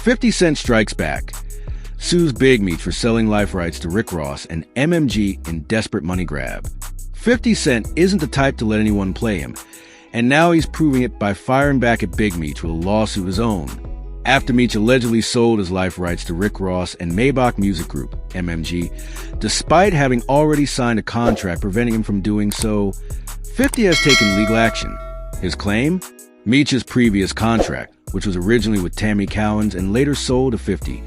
50 Cent strikes back, sues Big Meech for selling life rights to Rick Ross and MMG in desperate money grab. 50 Cent isn't the type to let anyone play him, and now he's proving it by firing back at Big Meech with a lawsuit of his own. After Meech allegedly sold his life rights to Rick Ross and Maybach Music Group, MMG, despite having already signed a contract preventing him from doing so, 50 has taken legal action. His claim? Meech's previous contract, which was originally with Tammy Cowins and later sold to 50,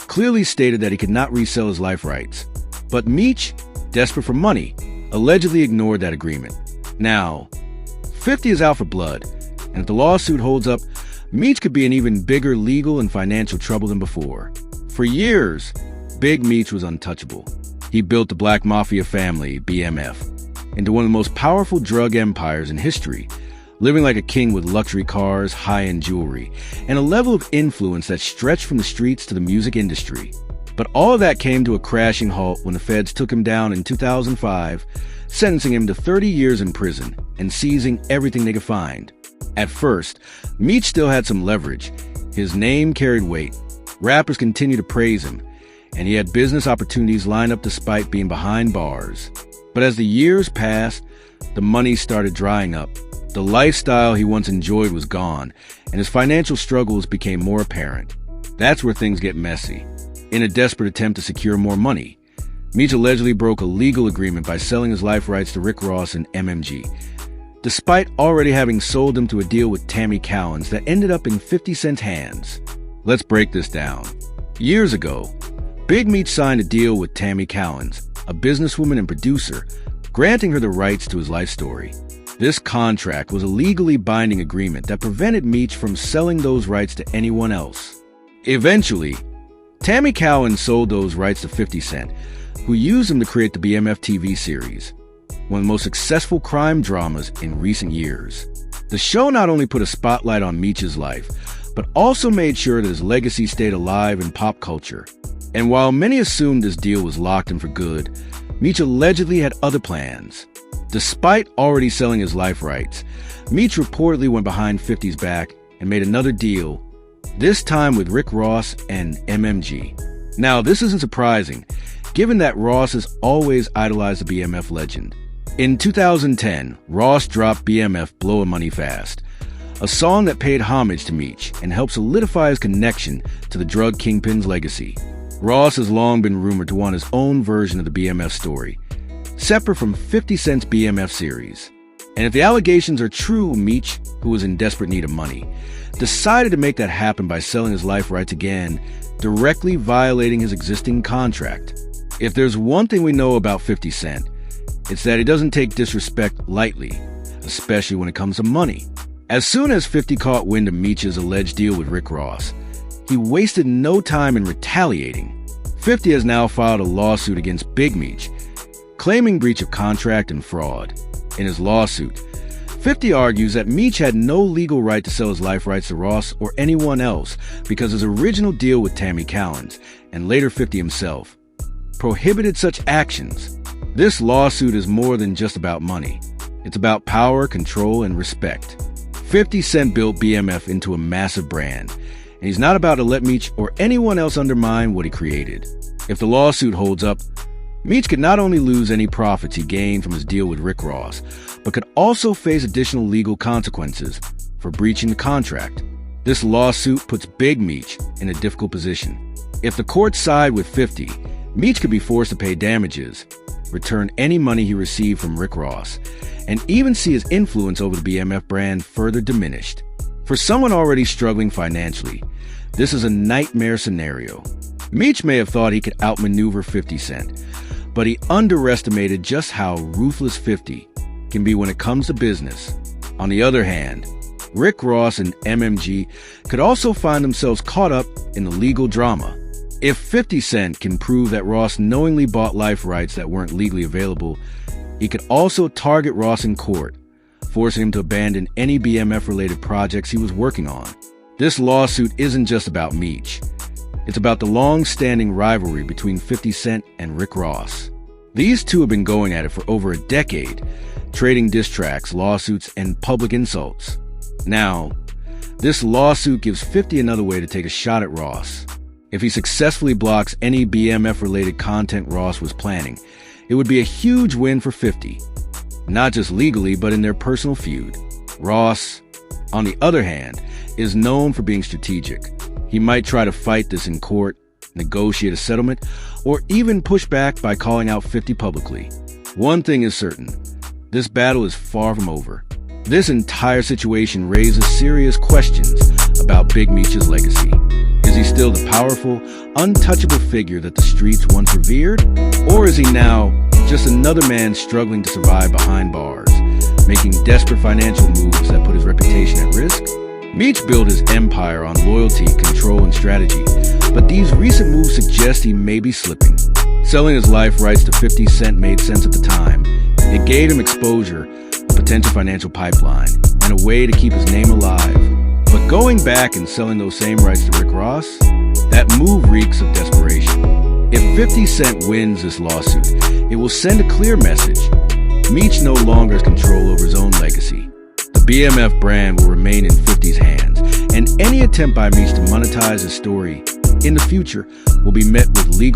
clearly stated that he could not resell his life rights. But Meech, desperate for money, allegedly ignored that agreement. Now, 50 is out for blood, and if the lawsuit holds up, Meech could be in even bigger legal and financial trouble than before. For years, Big Meech was untouchable. He built the Black Mafia family, BMF, into one of the most powerful drug empires in history, living like a king with luxury cars, high-end jewelry, and a level of influence that stretched from the streets to the music industry. But all of that came to a crashing halt when the feds took him down in 2005, sentencing him to 30 years in prison and seizing everything they could find. At first, Meech still had some leverage. His name carried weight. Rappers continued to praise him, and he had business opportunities lined up despite being behind bars. But as the years passed, the money started drying up. The lifestyle he once enjoyed was gone, and his financial struggles became more apparent. That's where things get messy. In a desperate attempt to secure more money, Meech allegedly broke a legal agreement by selling his life rights to Rick Ross and MMG, despite already having sold them to a deal with Tammy Cowins that ended up in 50 Cent's hands. Let's break this down. Years ago, Big Meech signed a deal with Tammy Cowins, a businesswoman and producer, granting her the rights to his life story. This contract was a legally binding agreement that prevented Meech from selling those rights to anyone else. Eventually, Tammy Cowins sold those rights to 50 Cent, who used them to create the BMF TV series, one of the most successful crime dramas in recent years. The show not only put a spotlight on Meech's life, but also made sure that his legacy stayed alive in pop culture. And while many assumed this deal was locked in for good, Meech allegedly had other plans. Despite already selling his life rights, Meech reportedly went behind 50's back and made another deal, this time with Rick Ross and MMG. Now, this isn't surprising, given that Ross has always idolized the BMF legend. In 2010, Ross dropped BMF Blowin' Money Fast, a song that paid homage to Meech and helped solidify his connection to the drug kingpin's legacy. Ross has long been rumored to want his own version of the BMF story, separate from 50 Cent's BMF series. And if the allegations are true, Meech, who was in desperate need of money, decided to make that happen by selling his life rights again, directly violating his existing contract. If there's one thing we know about 50 Cent, it's that he doesn't take disrespect lightly, especially when it comes to money. As soon as 50 caught wind of Meech's alleged deal with Rick Ross, he wasted no time in retaliating. 50 has now filed a lawsuit against Big Meech, claiming breach of contract and fraud. In his lawsuit, 50 argues that Meech had no legal right to sell his life rights to Ross or anyone else because his original deal with Tammy Cowins, and later 50 himself, prohibited such actions. This lawsuit is more than just about money. It's about power, control, and respect. 50 Cent built BMF into a massive brand, and he's not about to let Meech or anyone else undermine what he created. If the lawsuit holds up, Meech could not only lose any profits he gained from his deal with Rick Ross, but could also face additional legal consequences for breaching the contract. This lawsuit puts Big Meech in a difficult position. If the courts side with 50, Meech could be forced to pay damages, return any money he received from Rick Ross, and even see his influence over the BMF brand further diminished. For someone already struggling financially, this is a nightmare scenario. Meech may have thought he could outmaneuver 50 Cent, but he underestimated just how ruthless 50 can be when it comes to business. On the other hand, Rick Ross and MMG could also find themselves caught up in the legal drama. If 50 Cent can prove that Ross knowingly bought life rights that weren't legally available, he could also target Ross in court, forcing him to abandon any BMF-related projects he was working on. This lawsuit isn't just about Meech. It's about the long-standing rivalry between 50 Cent and Rick Ross. These two have been going at it for over a decade, trading diss tracks, lawsuits, and public insults. Now, This lawsuit gives 50 another way to take a shot at Ross. If he successfully blocks any BMF-related content Ross was planning, it would be a huge win for 50. Not just legally, but in their personal feud. Ross, on the other hand, is known for being strategic. He might try to fight this in court, negotiate a settlement, or even push back by calling out 50 publicly. One thing is certain, this battle is far from over. This entire situation raises serious questions about Big Meech's legacy. Is he still the powerful, untouchable figure that the streets once revered? Or is he now just another man struggling to survive behind bars, making desperate financial moves that put his reputation at risk? Meech built his empire on loyalty, control, and strategy, but these recent moves suggest he may be slipping. Selling his life rights to 50 Cent made sense at the time. It gave him exposure, a potential financial pipeline, and a way to keep his name alive. But going back and selling those same rights to Rick Ross, that move reeks of desperation. If 50 Cent wins this lawsuit, it will send a clear message. Meech no longer has control over his own legacy. The BMF brand will remain in 50's hands, and any attempt by Meech to monetize his story in the future will be met with legal